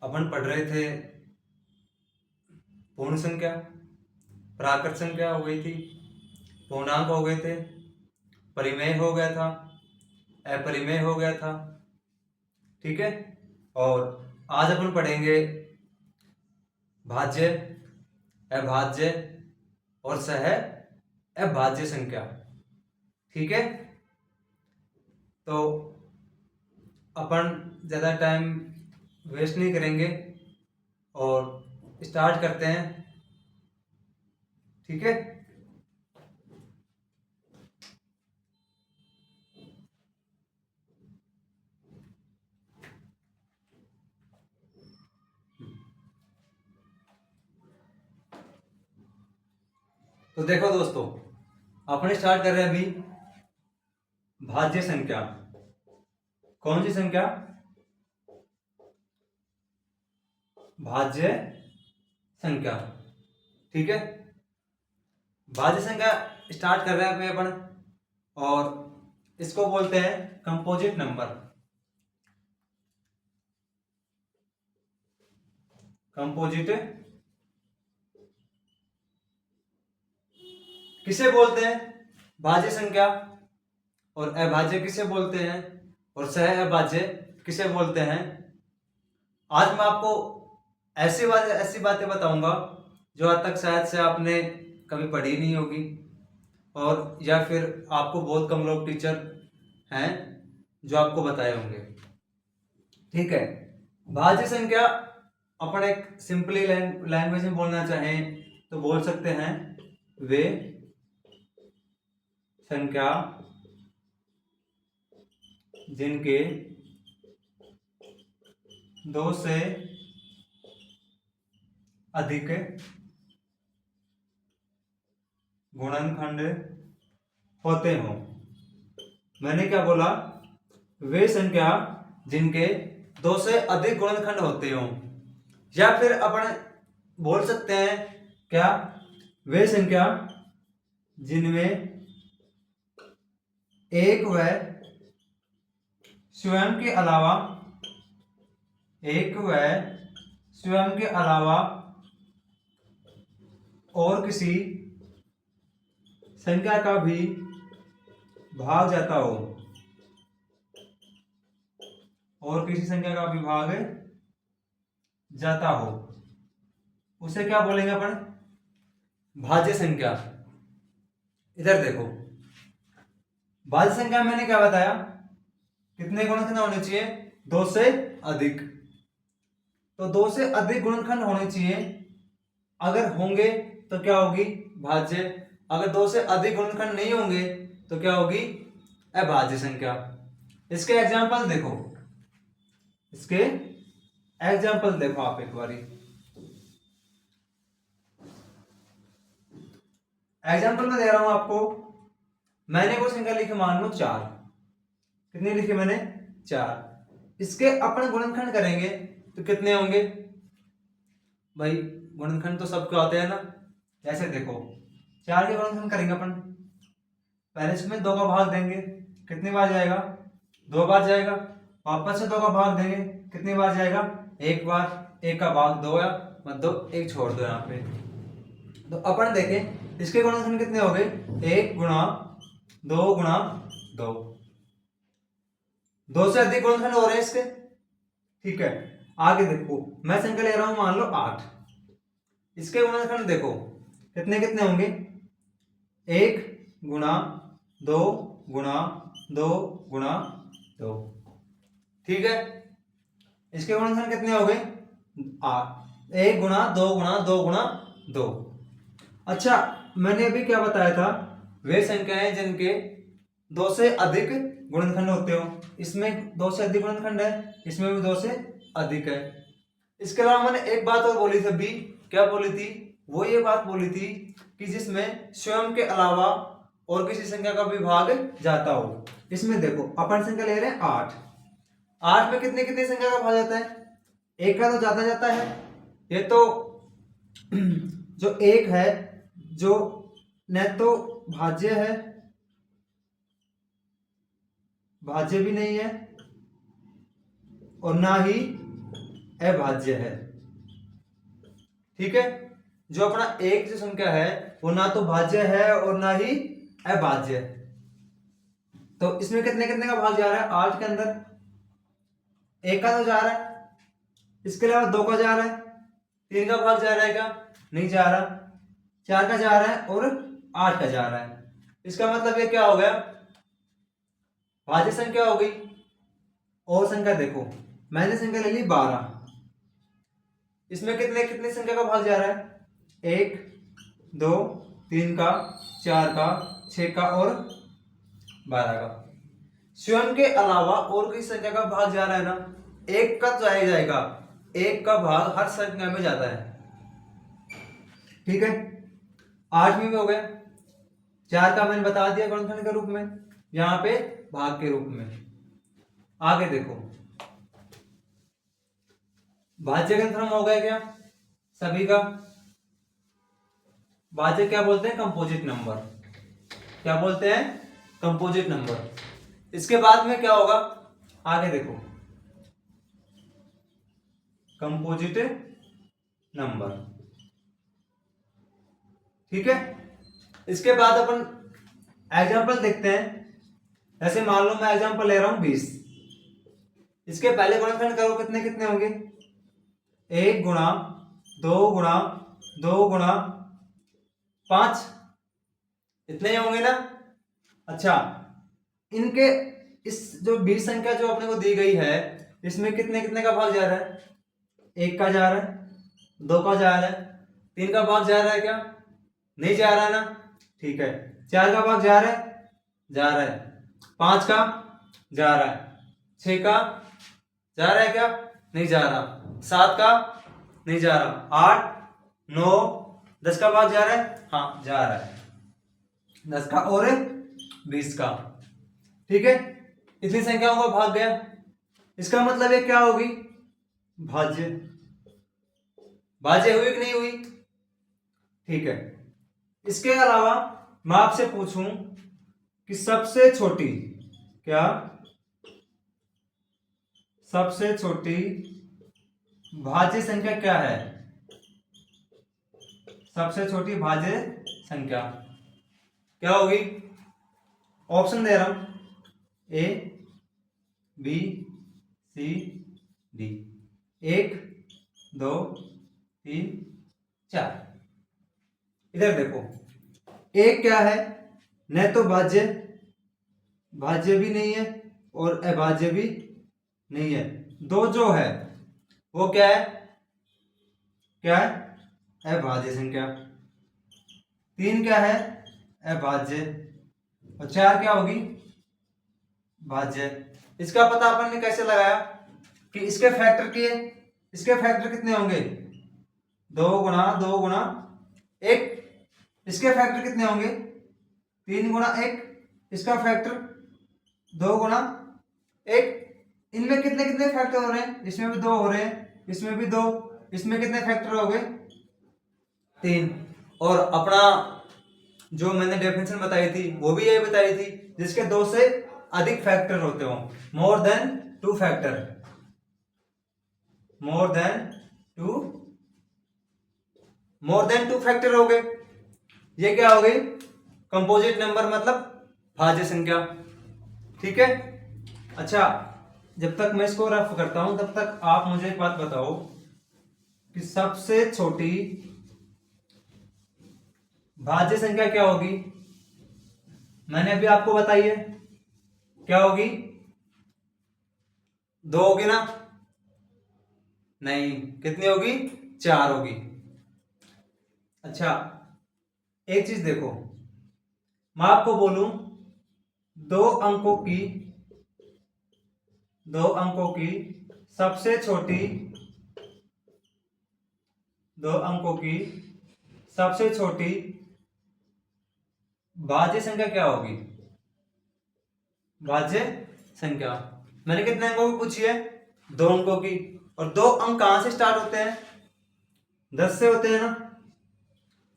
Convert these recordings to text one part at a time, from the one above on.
अपन पढ़ रहे थे पूर्ण संख्या, प्राकृत संख्या हो गई थी, पूर्णांक हो गए थे, परिमेय हो गया था, अपरिमेय हो गया था। ठीक है। और आज अपन पढ़ेंगे भाज्य, अभाज्य और सह अभाज्य संख्या। ठीक है। तो अपन ज़्यादा टाइम वेस्ट नहीं करेंगे और स्टार्ट करते हैं। ठीक है। तो देखो दोस्तों, अपन स्टार्ट कर रहे हैं अभी भाज्य संख्या। कौन सी संख्या? भाज्य संख्या। ठीक है। भाज्य संख्या स्टार्ट कर रहे हैं अभी अपन, और इसको बोलते हैं कंपोजिट नंबर। कंपोजिट किसे बोलते हैं? भाज्य संख्या। और अभाज्य किसे बोलते हैं? और सह अभाज्य किसे बोलते हैं? आज मैं आपको ऐसी बातें बताऊंगा जो आज तक शायद से आपने कभी पढ़ी नहीं होगी, और या फिर आपको बहुत कम लोग टीचर हैं जो आपको बताए होंगे। ठीक है। भाज्य संख्या अपन एक सिंपली लैंग्वेज में बोलना चाहें तो बोल सकते हैं वे संख्या जिनके दो से अधिक गुणनखंड होते हों। मैंने क्या बोला? वे संख्या जिनके दो से अधिक गुणनखंड होते हों, या फिर अपन बोल सकते हैं क्या? वे संख्या जिनमें एक व स्वयं के अलावा और किसी संख्या का भी भाग जाता हो, और किसी संख्या का भी भाग जाता हो, उसे क्या बोलेंगे अपन? भाज्य संख्या। इधर देखो, भाज्य संख्या मैंने क्या बताया? कितने गुणनखंड होने चाहिए? दो से अधिक। तो दो से अधिक गुणनखंड होने चाहिए। अगर होंगे तो क्या होगी? भाज्य। अगर दो से अधिक गुणनखंड नहीं होंगे तो क्या होगी? अभाज्य संख्या। इसके एग्जाम्पल देखो, आप एक बारी एग्जाम्पल में दे रहा हूं आपको। मैंने वो संख्या लिखी, मान लो 4। कितनी लिखी मैंने? 4। इसके अपन गुणनखंड करेंगे तो कितने होंगे भाई? गुणनखंड तो सबके होते हैं ना। जैसे देखो, 4 के गुणनखंड करेंगे अपन, पहले इसमें 2 का भाग देंगे, कितनी बार जाएगा? 2 बार जाएगा। वापस से 2 का भाग देंगे, कितनी बार जाएगा? 1 बार। 1 का भाग 2 या मतलब 1 छोड़ दो यहाँ पे। तो अपन देखें इसके गुणनखंड कितने हो गए? 1 गुणा 2 गुणा 2। 2 से अधिक गुणनखंड हो रहे हैं इसके। ठीक है। आगे देखो, मैं संख्या ले रहा हूं, मान लो 8। इसके गुणनखंड देखो कितने कितने होंगे? 1 गुणा 2 गुणा 2 गुणा 2। ठीक है। इसके गुणनखंड कितने हो गए? 8। 1 गुणा 2 गुणा 2 गुणा 2। अच्छा, मैंने अभी क्या बताया था? वे संख्याएं जिनके 2 से अधिक गुणनखंड होते हो। इसमें 2 से अधिक गुणनखंड है, इसमें भी 2 से अधिक है। इसके अलावा मैंने एक बात और बोली थी अभी। क्या बोली थी? वो ये बात बोली थी कि जिसमें स्वयं के अलावा और किसी संख्या का भी भाग जाता हो। इसमें देखो, अपन संख्या ले रहे हैं 8। 8 में कितने कितने संख्या का भाग जाता है? 1 का तो ज्यादा जाता है। ये तो जो 1 है, जो न तो भाज्य है, भाज्य भी नहीं है, और ना ही अभाज्य है। ठीक है, जो अपना एक जो संख्या है वो ना तो भाज्य है और ना ही अभाज्य। तो इसमें कितने कितने का भाग जा रहा है? 8 के अंदर एक का तो जा रहा है, इसके अलावा 2 का जा रहा है, 3 का भाग जा रहा है क्या? नहीं जा रहा, 4 का जा रहा है और 8 का जा रहा है। इसका मतलब ये क्या हो गया? भाज्य संख्या हो गई। और संख्या देखो, मैंने संख्या ले ली 12, इसमें कितने कितने संख्या का भाग जा रहा है? 1 2 3 का, 4 का, 6 का और 12 का। स्वयं के अलावा और किसी संख्या का भाग जा रहा है ना, एक का जाएगा, एक का भाग हर संख्या में जाता है। ठीक है, 8 में भी हो गया, 4 का मैंने बता दिया गुणनखंड के रूप में, यहां पे भाग के रूप में। आगे देखो, भाज्य गुणनखंड हो गया क्या सभी का? भाज्य क्या बोलते हैं? Composite number. क्या बोलते हैं? Composite number. इसके बाद में क्या होगा? आगे देखो, कंपोजिट नंबर। ठीक है, इसके बाद अपन एग्जांपल देखते हैं। जैसे मान लो मैं एग्जांपल ले रहा हूं 20, इसके पहले गुणनखंड करो, कितने कितने होंगे? 1 गुणा 2 गुणा 2 गुणा 5, इतने ही होंगे ना। अच्छा, इनके इस जो 20 संख्या जो अपने को दी गई है, इसमें कितने कितने का भाग जा रहा है? 1 का जा रहा है, 2 का जा रहा है, 3 का भाग जा रहा है क्या? नहीं जा रहा ना। ठीक है, 4 का भाग जा रहा है? जा रहा है। 5 का जा रहा है, 6 का जा रहा है क्या? नहीं जा रहा, 7 का नहीं जा रहा, 8 9 10 का भाग जा रहा है? हाँ जा रहा है, 10 का और 20 का। ठीक है, इतनी संख्याओं का भाग गया। इसका मतलब ये क्या होगी? भाज्य। भाज्य हुई कि नहीं हुई? ठीक है, इसके अलावा मैं आपसे पूछूं कि सबसे छोटी, क्या सबसे छोटी भाज्य संख्या क्या है? सबसे छोटी भाज्य संख्या क्या होगी? ऑप्शन दे रहा हूं, ए बी सी डी। 1 2 3 4। इधर देखो, एक क्या है? न तो भाज्य, भाज्य भी नहीं है और अभाज्य भी नहीं है। 2 जो है वो क्या है? क्या है? अभाज्य संख्या। 3 क्या है? अभाज्य। और 4 क्या होगी? भाज्य। इसका पता अपन ने कैसे लगाया कि इसके फैक्टर किए, इसके फैक्टर कितने होंगे? 2 गुणा 2 गुणा 1। इसके फैक्टर कितने होंगे? 3 गुणा 1। इसका फैक्टर 2 गुणा 1। इनमें कितने कितने फैक्टर हो रहे हैं? इसमें भी 2 हो रहे हैं, इसमें भी 2, इसमें कितने फैक्टर हो गए? 3। और अपना जो मैंने डेफिनेशन बताई थी वो भी यही बताई थी, जिसके 2 से अधिक फैक्टर होते हो, more than 2 factor, more than two factor हो गए। ये क्या हो गई? कंपोजिट नंबर, मतलब भाज्य संख्या। ठीक है, अच्छा, जब तक मैं इसको रफ करता हूं तब तक आप मुझे एक बात बताओ कि सबसे छोटी भाज्य संख्या क्या होगी? मैंने अभी आपको बताई है, क्या होगी? 2 होगी ना? नहीं, कितनी होगी? 4 होगी। अच्छा, एक चीज देखो, मैं आपको बोलूं 2 अंकों की सबसे छोटी, 2 अंकों की सबसे छोटी भाज्य संख्या क्या होगी? भाज्य संख्या मैंने कितने अंकों की पूछी है? 2 अंकों की। और 2 अंक कहां से स्टार्ट होते हैं? 10 से होते हैं ना।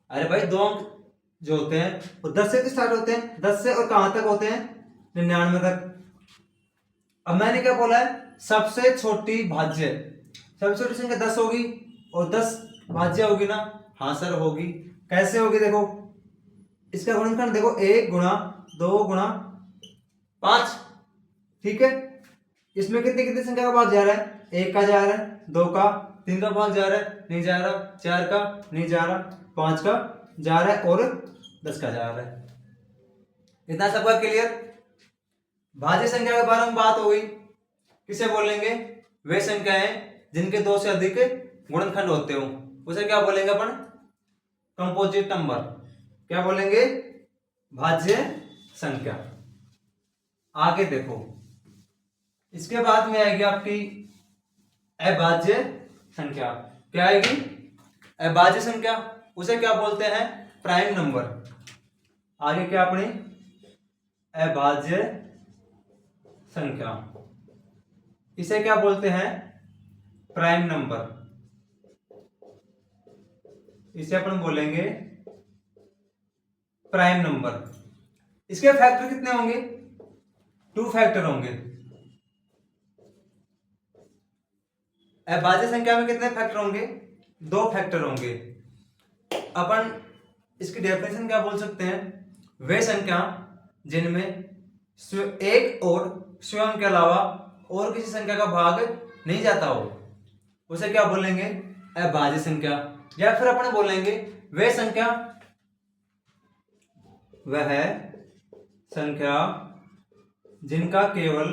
अरे भाई, 2 अंक जो होते हैं वो 10 से स्टार्ट होते हैं, 10 से, और कहां तक होते हैं? 99 तक। अब मैंने क्या बोला है? सबसे छोटी भाज्य। सबसे छोटी संख्या 10 होगी और 10 भाज्य होगी ना, हाँ सर होगी। कैसे होगी देखो, इसका गुणनखंड देखो 1 गुणा 2 गुणा 5, ठीक है। इसमें कितनी कितनी संख्या का भाग जा रहा है, 1 का जा रहा है, 2 का, 3 का भाग जा रहा है, नहीं जा रहा, 4 का नहीं जा रहा, 5 का जा रहा है और 10 का जा रहा है। इतना सबका क्लियर। भाज्य संख्या के बारे में बात हो गई। किसे बोलेंगे, वे संख्याएं जिनके 2 से अधिक गुणनखंड होते हो, उसे क्या बोलेंगे अपन, कंपोजिट नंबर। क्या बोलेंगे, भाज्य संख्या। आगे देखो, इसके बाद में आएगी आपकी अभाज्य संख्या। क्या आएगी, अभाज्य संख्या, उसे क्या बोलते हैं, प्राइम नंबर। आगे क्या अपनी अभाज्य संख्या, इसे क्या बोलते हैं, प्राइम नंबर। इसे अपन बोलेंगे प्राइम नंबर। इसके फैक्टर कितने होंगे, 2 फैक्टर होंगे। अभाज्य संख्या में कितने फैक्टर होंगे, 2 फैक्टर होंगे। अपन इसकी डेफिनेशन क्या बोल सकते हैं, वे संख्या जिनमें एक और स्वयं के अलावा और किसी संख्या का भाग नहीं जाता हो, उसे क्या बोलेंगे, अभाज्य संख्या। या फिर अपन बोलेंगे वे संख्या, वह संख्या जिनका केवल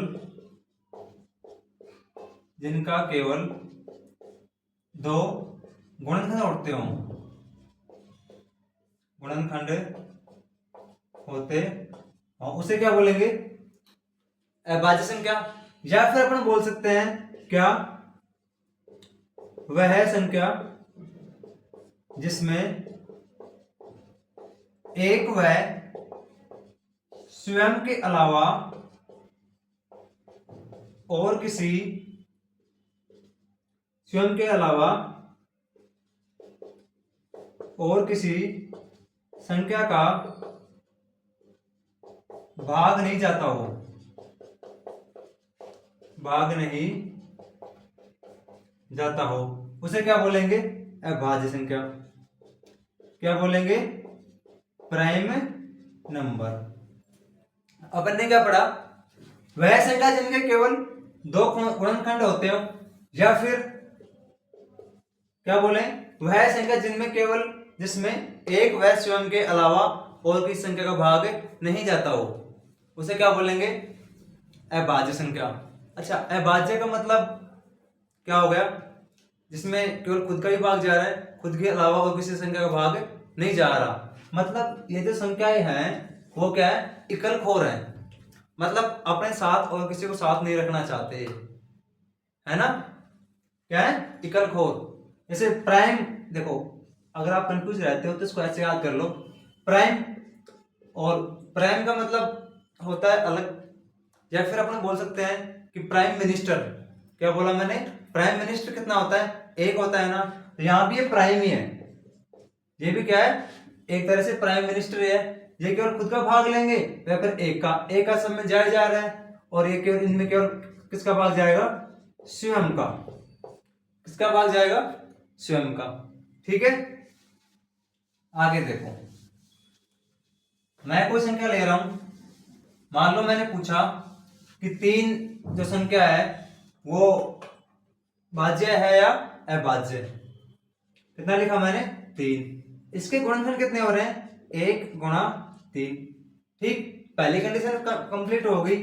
2 गुणनखंड होते हैं, उसे क्या बोलेंगे, अभाज्य संख्या। या फिर अपन बोल सकते हैं क्या, वह संख्या जिसमें एक व स्वयं के अलावा और किसी संख्या का भाग नहीं जाता हो, उसे क्या बोलेंगे, अभाज्य संख्या। क्या बोलेंगे, प्राइम नंबर। अपन ने क्या पढ़ा, वह संख्या जिनके केवल 2 गुणनखंड होते हो, या फिर क्या बोले, वह संख्या जिसमें एक व स्वयं के अलावा और किसी संख्या का भाग नहीं जाता हो, उसे क्या बोलेंगे, अभाज्य संख्या। अच्छा, अभाज्य का मतलब क्या हो गया, जिसमें केवल खुद का ही भाग जा रहा है, खुद के अलावा और किसी संख्या का भाग नहीं जा रहा। मतलब ये जो संख्याएं हैं वो क्या है, इकलखोर है, मतलब अपने साथ और किसी को साथ नहीं रखना चाहते, है ना। क्या है, इकलखोर। जैसे प्राइम, देखो अगर आप कंफ्यूज रहते हो तो इसको ऐसे याद कर लो, प्राइम और प्राइम का मतलब होता है अलग। या फिर अपन बोल सकते हैं कि प्राइम मिनिस्टर। क्या बोला मैंने, प्राइम मिनिस्टर कितना होता है, एक होता है ना, तो यहां भी ये प्राइम ही है, ये भी क्या है, एक तरह से प्राइम मिनिस्टर है। ये केवल खुद का भाग लेंगे या फिर एक का सब में जाया जा रहा है, और ये केवल इनमें केवल किसका भाग जाएगा, स्वयं का। किसका भाग जाएगा, स्वयं का। ठीक है, आगे देखो, मैं कोई संख्या ले रहा हूं, मान लो मैंने पूछा कि 3 जो संख्या है वो भाज्य है या अभाज्य। कितना लिखा मैंने, 3। इसके गुणनखंड कितने हो रहे हैं, 1 गुणा 3। ठीक, पहली कंडीशन कंप्लीट हो गई।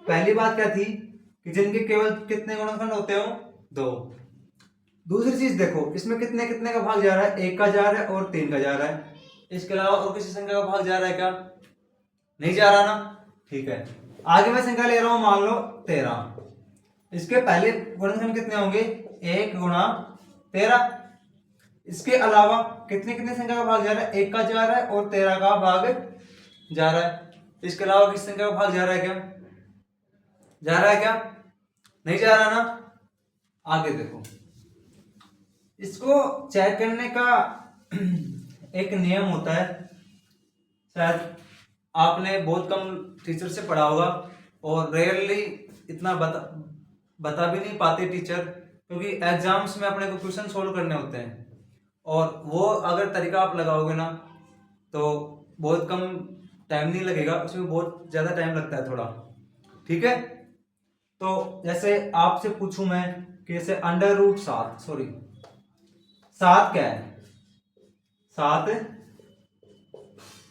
पहली बात क्या थी कि जिनके केवल कितने गुणनखंड होते हो, 2। दूसरी चीज देखो, इसमें कितने कितने का भाग जा रहा है, 1 का जा रहा है और 3 का जा रहा है। इसके अलावा और किसी संख्या का भाग जा रहा है क्या, नहीं जा रहा ना। ठीक है, आगे मैं संख्या ले रहा हूं, मान लो 13। इसके पहले गुणनखंड कितने होंगे, 1 गुणा 13। इसके अलावा कितने कितने संख्या का भाग जा रहा है, 1 का जा रहा है और 13 का भाग जा रहा है। इसके अलावा किस संख्या का भाग जा रहा है क्या, जा रहा है क्या, नहीं जा रहा ना। आगे देखो, इसको चेक करने का एक नियम होता है, शायद आपने बहुत कम टीचर से पढ़ा होगा, और रेयरली इतना बता भी नहीं पाते टीचर, क्योंकि एग्जाम्स में अपने को क्वेश्चन सोल्व करने होते हैं, और वो अगर तरीका आप लगाओगे ना तो बहुत कम टाइम नहीं लगेगा, उसमें बहुत ज़्यादा टाइम लगता है थोड़ा। ठीक है, तो जैसे आपसे पूछूं मैं कि जैसे √7, सॉरी 7 क्या है, 7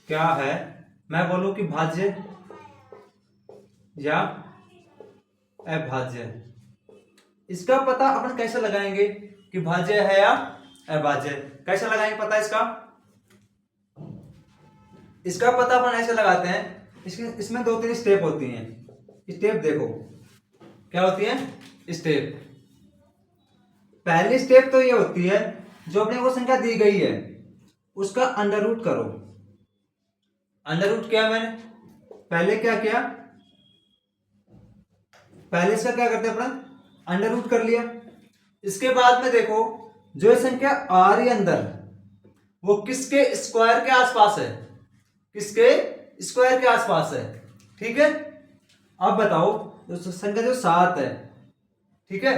क्या है, मैं बोलूं कि भाज्य या अभाज्य। इसका पता अपन कैसे लगाएंगे कि भाज्य है या अभाज्य, कैसे लगाएंगे पता इसका? इसका पता अपन ऐसे लगाते हैं, इसमें 2-3 स्टेप होती हैं। स्टेप देखो क्या होती है स्टेप। पहली स्टेप तो ये होती है, जो अपने को संख्या दी गई है उसका अंडर रूट करो। अंडर रूट किया मैंने, पहले क्या किया, पहले इसका क्या करते हैं अपन, अंडर रूट कर लिया। इसके बाद में देखो जो संख्या आ रही है अंदर वो किसके स्क्वायर के आसपास है, किसके स्क्वायर के आसपास है। ठीक है, अब बताओ संख्या जो 7 है, ठीक है,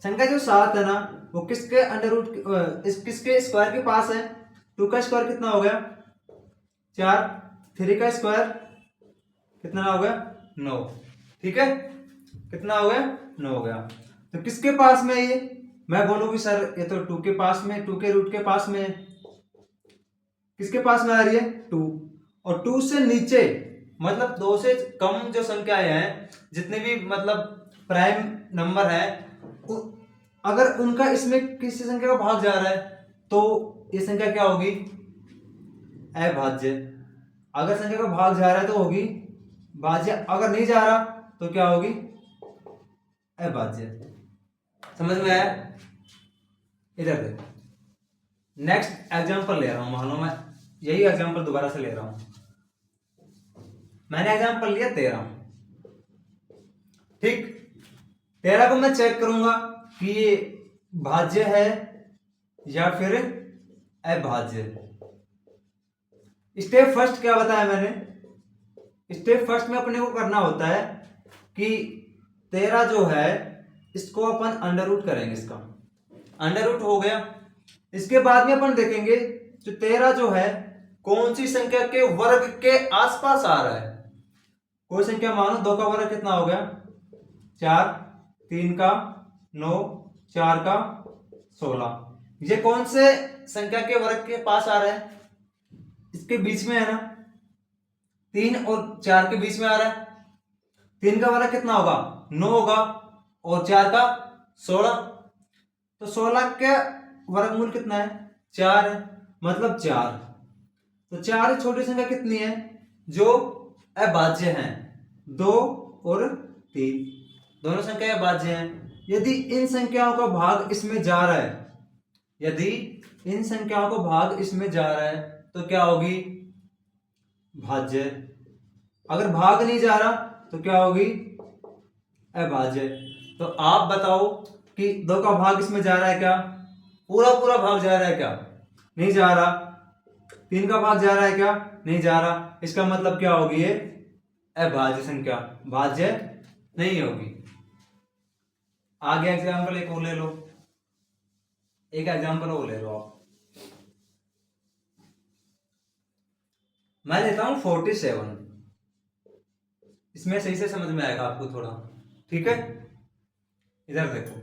संख्या जो 7 है ना वो किसके अंडर रूट, किसके स्क्वायर के पास है। 2 का स्क्वायर कितना हो गया 4, 3 का स्क्वायर कितना हो गया 9। ठीक है, कितना हो गया 9 हो गया। तो किसके पास में ये, मैं बोलूँ कि सर ये तो 2 के पास में, 2 के रूट के पास में है। किसके पास में आ रही है 2, और 2 से नीचे मतलब 2 से कम जो संख्याएं हैं, जितने भी मतलब प्राइम नंबर है, अगर उनका इसमें किसी संख्या का भाग जा रहा है तो ये संख्या क्या होगी अभाज्य। अगर संख्या का भाग जा रहा है तो होगी भाज्य, अगर नहीं जा रहा तो क्या होगी अभाज्य। समझ में आया? इधर देखो, नेक्स्ट एग्जांपल ले रहा हूं, मान लो मैं यही एग्जांपल दोबारा से ले रहा हूं। मैंने एग्जांपल लिया 13, ठीक, 13 को मैं चेक करूंगा कि ये भाज्य है या फिर अभाज्य। स्टेप फर्स्ट क्या बताया मैंने, स्टेप फर्स्ट में अपने को करना होता है कि 13 जो है इसको अपन अंडर रूट करेंगे, इसका अंडर रूट हो गया। इसके बाद में अपन देखेंगे जो 13 जो है कौन सी संख्या के वर्ग के आसपास आ रहा है। कोई संख्या मानो 2 का वर्ग कितना हो गया 4, 3 का 9, 4 का 16, ये कौन से संख्या के वर्ग के पास आ रहा है, इसके बीच में है ना, 3 और 4 के बीच में आ रहा है। 3 का वर्ग कितना होगा 9 होगा, और 4 का 16, तो 16 का वर्गमूल कितना है 4 है, मतलब 4। तो 4 छोटी संख्या कितनी है जो अभाज्य हैं, 2 और 3, दोनों संख्या अभाज्य हैं। यदि इन संख्याओं का भाग इसमें जा रहा है, यदि इन संख्याओं को भाग इसमें जा रहा है तो क्या होगी भाज्य। अगर भाग नहीं जा रहा तो क्या होगी अभाज्य। तो आप बताओ कि 2 का भाग इसमें जा रहा है क्या, पूरा पूरा भाग जा रहा है क्या, नहीं जा रहा। 3 का भाग जा रहा है क्या, नहीं जा रहा। इसका मतलब क्या होगी ये अभाज्य संख्या, भाज्य नहीं होगी। आगे एग्जाम्पल एक और ले लो, एक एग्जाम्पल और ले लो आप। मैं लेता हूं 47, इसमें सही से समझ में आएगा आपको थोड़ा। ठीक है, इधर देखो,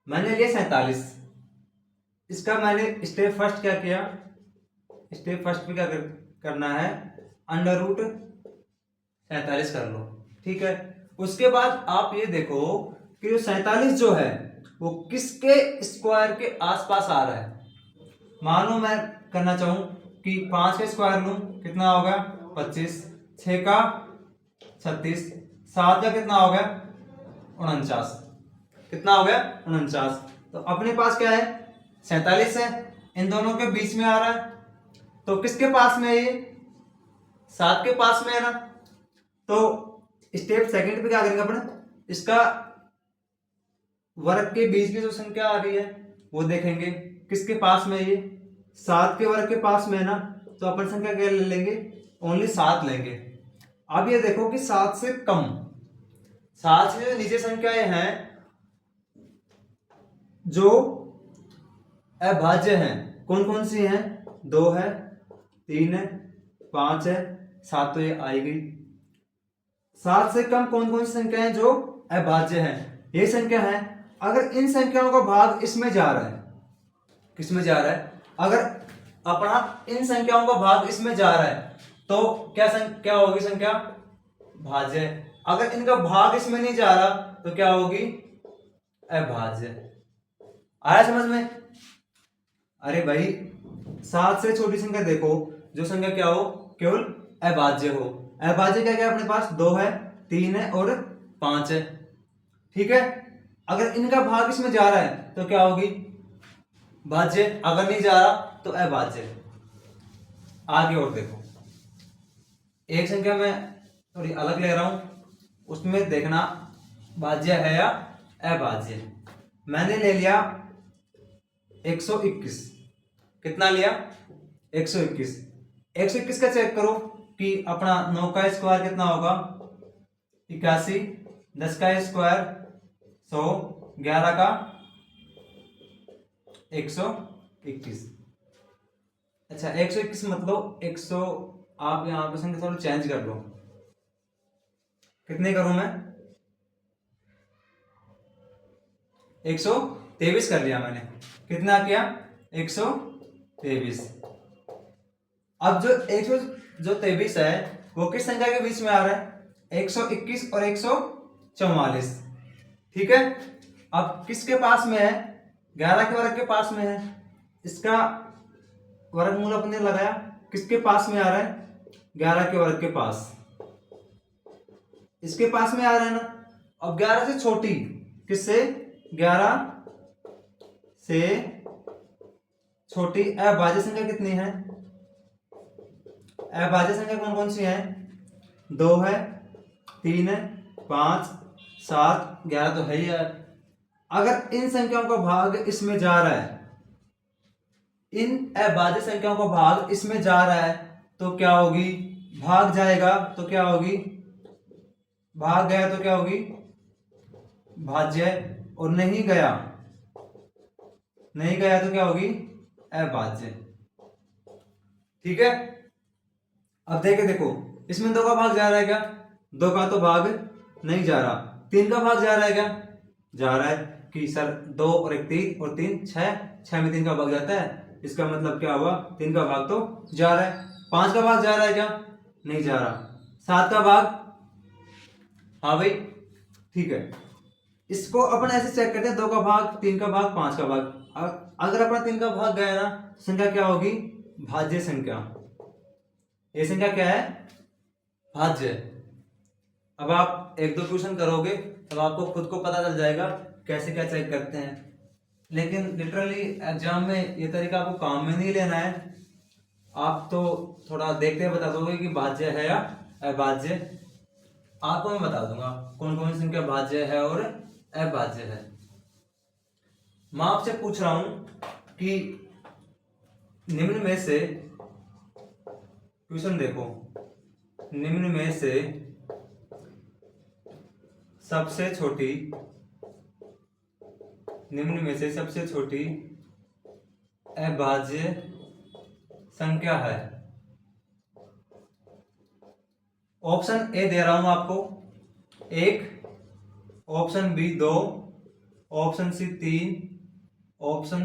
मैंने लिया 47। इसका मैंने स्टेप फर्स्ट क्या किया, स्टेप फर्स्ट में क्या करना है अंडर रूट 47 कर लो। ठीक है, उसके बाद आप ये देखो कि जो 47 जो है वो किसके स्क्वायर के आसपास आ रहा है। मानो मैं करना चाहूं कि 5 का स्क्वायर लूं, कितना होगा 25, 6 का 36, 7 का कितना हो गया 49, कितना हो गया 49। तो अपने पास क्या है 47 है, इन दोनों के बीच में आ रहा है, तो किसके पास में है ये 7 के पास में है ना। तो स्टेप सेकंड पे क्या करेंगे अपने, इसका वर्ग के बीच की जो संख्या आ रही है वो देखेंगे किसके पास में, ये 7 के वर्ग के पास में है ना, तो अपन संख्या क्या ले लेंगे ओनली 7 लेंगे। अब ये देखो कि 7 से कम, 7 से जो नीचे संख्याएं हैं जो अभाज्य हैं कौन कौन सी हैं? 2 है, 3 है, 5 है, 7 तो ये आई गई। 7 से कम कौन कौन सी संख्या है जो अभाज्य है? ये संख्या है। अगर इन संख्याओं का भाग इसमें जा रहा है, किसमें जा रहा है? अगर अपना इन संख्याओं का भाग इसमें जा रहा है तो क्या होगी संख्या? भाज्य। अगर इनका भाग इसमें नहीं जा रहा तो क्या होगी? अभाज्य। आया समझ में? अरे भाई 7 से छोटी संख्या देखो, जो संख्या क्या हो? केवल अभाज्य हो। अभाज्य क्या क्या अपने पास? 2 है, 3 है और 5 है। ठीक है, अगर इनका भाग इसमें जा रहा है तो क्या होगी? भाज्य। अगर नहीं जा रहा तो अभाज्य। आगे और देखो, एक संख्या मैं थोड़ी अलग ले रहा हूं, उसमें देखना भाज्य है या अभाज्य। मैंने ले लिया 121। कितना लिया? 121। 121 का चेक करो कि अपना 9 का स्क्वायर कितना होगा? 81, 10 का स्क्वायर 100, 11 का 121। अच्छा 121 मतलब 100, आप यहाँ पे संख्या थोड़ा चेंज कर लो। कितने करूं मैं? 123 कर लिया मैंने। कितना किया? 123। अब जो 123 है वो किस संख्या के बीच में आ रहा है? 121 और 144। ठीक है, अब किसके पास में है? 11 के वर्ग के पास में है। इसका वर्गमूल अपने लगाया, किसके पास में आ रहा है? 11 के वर्ग के पास। इसके पास में आ रहा है ना। अब 11 से छोटी किससे? 11 से छोटी अभाज्य संख्या कितनी है? अभाज्य संख्या कौन कौन सी है? 2 है, 3 है, 5, 7, 11 तो है ही यार। अगर इन संख्याओं का भाग इसमें जा रहा है, इन अभाज्य संख्याओं का भाग इसमें जा रहा है तो क्या होगी? भाग जाएगा तो क्या होगी? भाग गया तो क्या होगी? भाज्य। और नहीं गया, नहीं गया तो क्या होगी? अभाज्य। ठीक है, अब देखो इसमें 2 का भाग जा रहा है क्या? 2 का तो भाग नहीं जा रहा। 3 का भाग जा रहा है क्या? जा रहा है कि सर 2 और 1 3 और 3 6, 6 में 3 का भाग जाता है। इसका मतलब क्या हुआ? 3 का भाग तो जा रहा है। 5 का भाग जा रहा है क्या? नहीं जा रहा। 7 का भाग, हाँ भाई ठीक है। इसको अपन ऐसे चेक करते हैं, 2 का भाग, 3 का भाग, 5 का भाग। अगर अपना 3 का भाग गया ना, संख्या क्या होगी? भाज्य संख्या। ये संख्या क्या है? भाज्य। अब आप 1-2 क्वेश्चन करोगे तब आपको खुद को पता चल जाएगा कैसे क्या चेक करते हैं। लेकिन लिटरली एग्जाम में ये तरीका आपको काम में नहीं लेना है। आप तो थोड़ा देखते बता दोगे कि भाज्य है या अभाज्य। आपको मैं बता दूंगा कौन कौन सी संख्या भाज्य है और अभाज्य है। मैं आपसे पूछ रहा हूं कि निम्न में से, क्वेश्चन देखो, निम्न में से सबसे छोटी, निम्न में से सबसे छोटी अभाज्य संख्या है। ऑप्शन ए दे रहा हूं आपको 1, option B 2, option C 3, option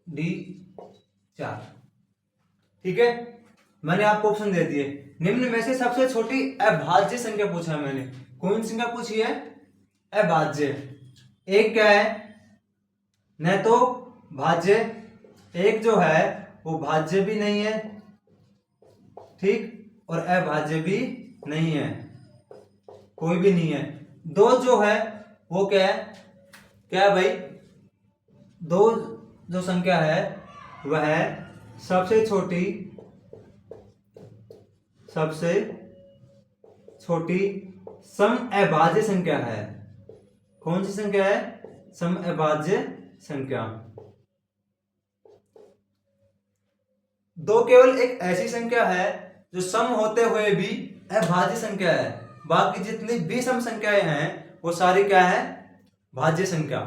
D 4। ठीक है, मैंने आपको ऑप्शन दे दिए। निम्न में से सबसे छोटी अभाज्य संख्या पूछा है मैंने। कौन सी संख्या पूछी है? अभाज्य। एक क्या है? न तो भाज्य, एक जो है वो भाज्य भी नहीं है, ठीक, और अभाज्य भी नहीं है, कोई भी नहीं है। 2 जो है वो क्या है? क्या है भाई? 2 जो संख्या है वह है सबसे छोटी सम अभाज्य संख्या है। कौन सी संख्या है? सम अभाज्य संख्या। 2 केवल एक ऐसी संख्या है जो सम होते हुए भी अभाज्य संख्या है। बाकी जितनी भी सम संख्याएं हैं वो सारी क्या है? भाज्य संख्या।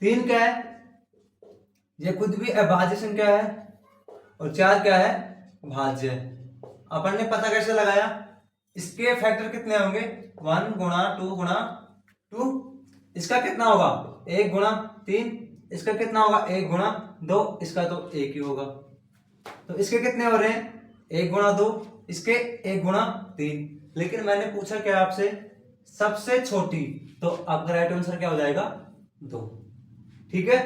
3 क्या है, ये खुद भी अभाज्य संख्या है, और 4 क्या है, भाज्य। अपन ने पता कैसे लगाया, इसके फैक्टर कितने होंगे, 1 गुणा 2 गुणा 2, इसका कितना होगा 1 गुणा 3, इसका कितना होगा 1 गुणा 2, इसका तो 1 ही होगा। तो इसके कितने हो रहे हैं 1 गुणा 2, इसके 1 गुणा 3। लेकिन मैंने पूछा क्या आपसे, सबसे छोटी, तो आपका राइट आंसर क्या हो जाएगा 2। ठीक है,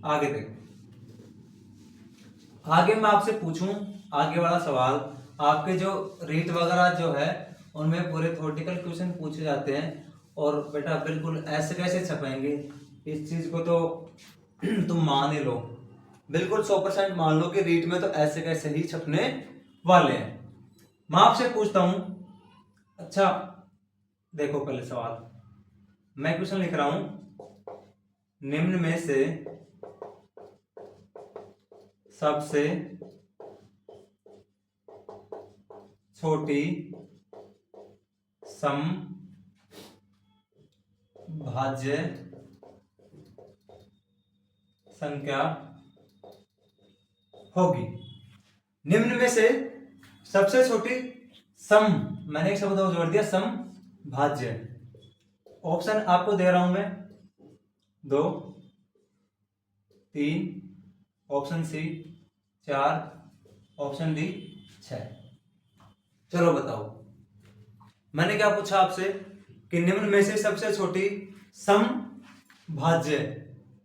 आगे देखो। आगे मैं आपसे पूछूं आगे वाला सवाल, आपके जो रीट वगैरह जो है उनमें पूरे थ्योरेटिकल क्वेश्चन पूछे जाते हैं, और बेटा बिल्कुल ऐसे कैसे छपेंगे, इस चीज को तो तुम मान ही लो, बिल्कुल 100% मान लो कि रीट में तो ऐसे कैसे ही छपने वाले हैं। मैं आपसे पूछता हूं, अच्छा देखो पहले सवाल, मैं क्वेश्चन लिख रहा हूं, निम्न में से सबसे छोटी समभाज्य संख्या होगी। निम्न में से सबसे छोटी सम, मैंने एक शब्द और जोड़ दिया, समभाज्य। ऑप्शन आपको दे रहा हूं मैं 2, 3, ऑप्शन सी 4, ऑप्शन डी 6। चलो बताओ, मैंने क्या पूछा आपसे कि निम्न में से सबसे छोटी समभाज्य,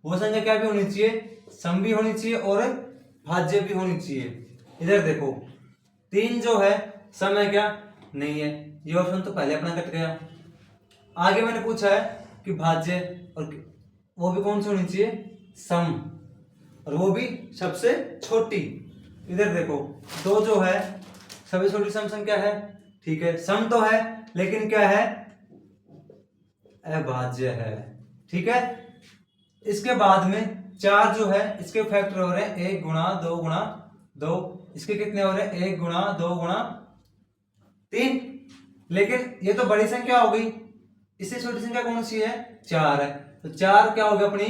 वो संख्या क्या भी होनी चाहिए, सम भी होनी चाहिए और भाज्य भी होनी चाहिए। इधर देखो 3 जो है सम है क्या, नहीं है, ये ऑप्शन तो पहले अपना कट गया। आगे मैंने पूछा है कि भाज्य, और वो भी कौन सी होनी चाहिए, सम, और वो भी सबसे छोटी। इधर देखो 2 जो है सबसे छोटी सम संख्या है, ठीक है, सम तो है लेकिन क्या है, अभाज्य है। ठीक है, इसके बाद में 4 जो है इसके फैक्टर हो रहे हैं 1 गुणा 2 गुणा 2, इसके कितने हो रहे हैं 1 गुणा 2 गुणा 3। लेकिन ये तो बड़ी संख्या हो गई, इससे छोटी संख्या कौन सी है, 4 है, तो 4 क्या होगी अपनी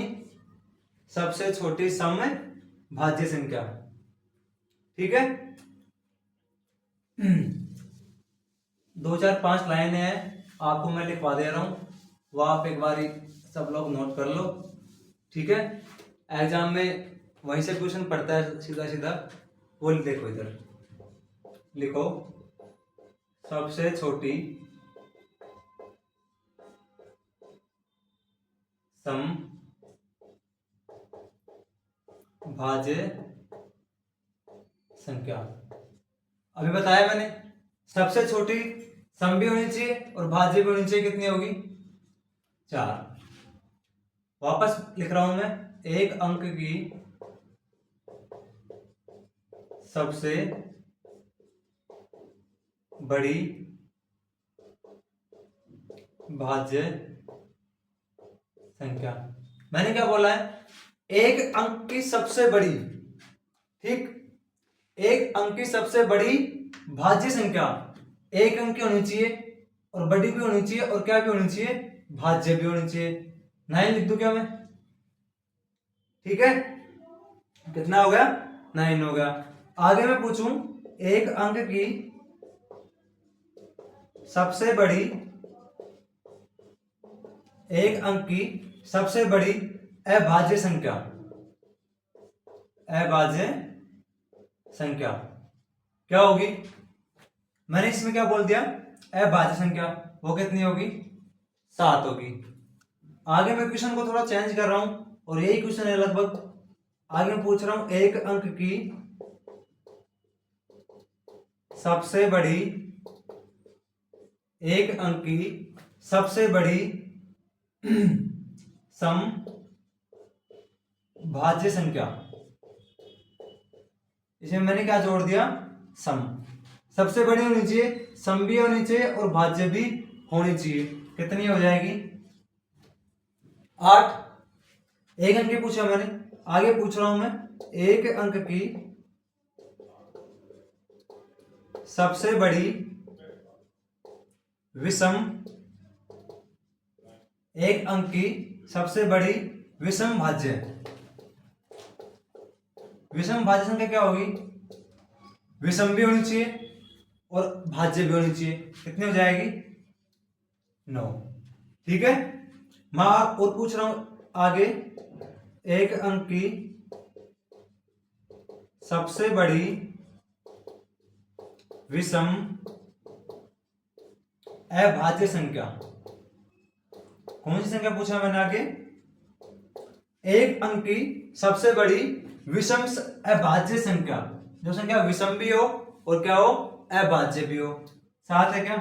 सबसे छोटी समभाज्य संख्या। ठीक है, 2 4 5 लाइन है, आपको मैं लिखवा दे रहा हूं, वो आप एक बार सब लोग नोट कर लो। ठीक है, एग्जाम में वहीं से क्वेश्चन पढ़ता है सीधा सीधा। वो देखो इधर लिखो, सबसे छोटी समभाज्य संख्या। अभी बताया मैंने, सबसे छोटी सम भी होनी चाहिए और भाज्य भी होनी चाहिए, कितनी होगी 4। वापस लिख रहा हूं मैं, एक अंक की सबसे बड़ी भाज्य संख्या। मैंने क्या बोला है, एक अंक की सबसे बड़ी, ठीक, एक अंक की सबसे बड़ी भाज्य संख्या, एक अंक की होनी चाहिए और बड़ी भी होनी चाहिए और क्या भी होनी चाहिए, भाज्य भी होनी चाहिए। 9 लिख दूं क्या मैं, ठीक है, कितना हो गया 9 हो गया। आगे मैं पूछूं, एक अंक की सबसे बड़ी, एक अंक की सबसे बड़ी अभाज्य संख्या, अभाज्य संख्या क्या होगी, मैंने इसमें क्या बोल दिया, अभाज्य संख्या, वो कितनी होगी 7 होगी। आगे मैं क्वेश्चन को थोड़ा चेंज कर रहा हूं और यही क्वेश्चन है लगभग। आगे मैं पूछ रहा हूं, एक अंक की सबसे बड़ी, एक अंक की सबसे बड़ी समभाज्य संख्या, इसमें मैंने क्या जोड़ दिया, सम। सबसे बड़ी होनी चाहिए, सम भी होनी चाहिए और भाज्य भी होनी चाहिए। कितनी हो जाएगी 8। एक अंक की पूछा मैंने, आगे पूछ रहा हूं मैं, एक अंक की सबसे बड़ी विषम, एक अंक की सबसे बड़ी विषम भाज्य। विषम भाज्य संख्या क्या होगी? विषम भी होनी चाहिए और भाज्य भी होनी चाहिए। कितनी हो जाएगी? 9। ठीक है। मैं और पूछ रहा हूं आगे, एक अंक की सबसे बड़ी विषम अभाज्य संख्या। कौन सी संख्या पूछा मैंने आगे? एक अंक की सबसे बड़ी विषम अभाज्य संख्या, जो संख्या विषम भी हो और क्या हो? अभाज्य भी हो। 7 है क्या?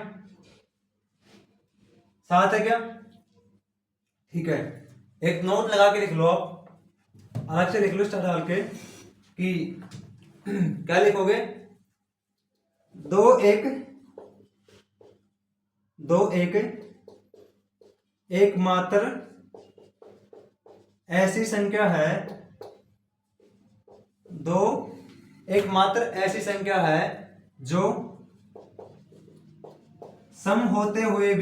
7 है क्या? ठीक है। एक नोट लगा के लिख लो, आप अलग से लिख लो स्टार डाल के कि क्या लिखोगे? 2 1 एकमात्र ऐसी संख्या है, 2 एकमात्र ऐसी संख्या है जो सम होते हुए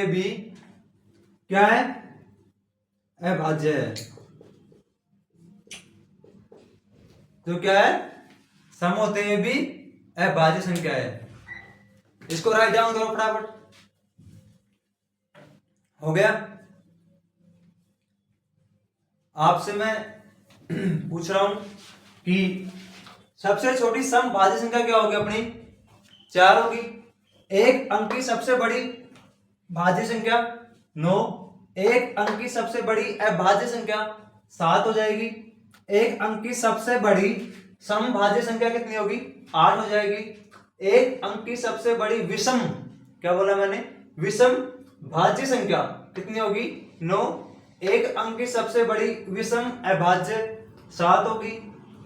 भी क्या है? अभाज्य है। जो क्या है? सम होते हुए भी अभाज्य संख्या है। इसको राइट डाउन करो फटाफट। हो गया? आपसे मैं पूछ रहा हूं कि सबसे छोटी सम भाज्य संख्या क्या होगी अपनी? 4 होगी। एक अंक की सबसे बड़ी भाज्य संख्या 9, एक अंक की सबसे बड़ी अभाज्य संख्या 7 हो जाएगी। एक अंक की सबसे बड़ी सम भाज्य संख्या कितनी होगी? 8 हो जाएगी। एक अंक की सबसे बड़ी विषम, क्या बोला मैंने? विषम भाज्य संख्या कितनी होगी? 9। एक अंक की सबसे बड़ी विषम अभाज्य 7 होगी।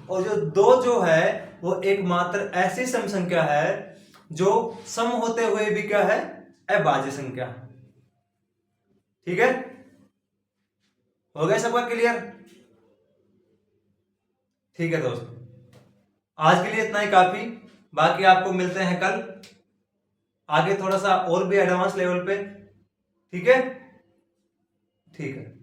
और जो 2 जो है वो एकमात्र ऐसी सम संख्या है जो सम होते हुए भी क्या है? अभाज्य संख्या। ठीक है? हो गया सबका क्लियर? ठीक है दोस्तों, आज के लिए इतना ही काफी। बाकी आपको मिलते हैं कल आगे थोड़ा सा और भी एडवांस लेवल पे। ठीक है? ठीक है।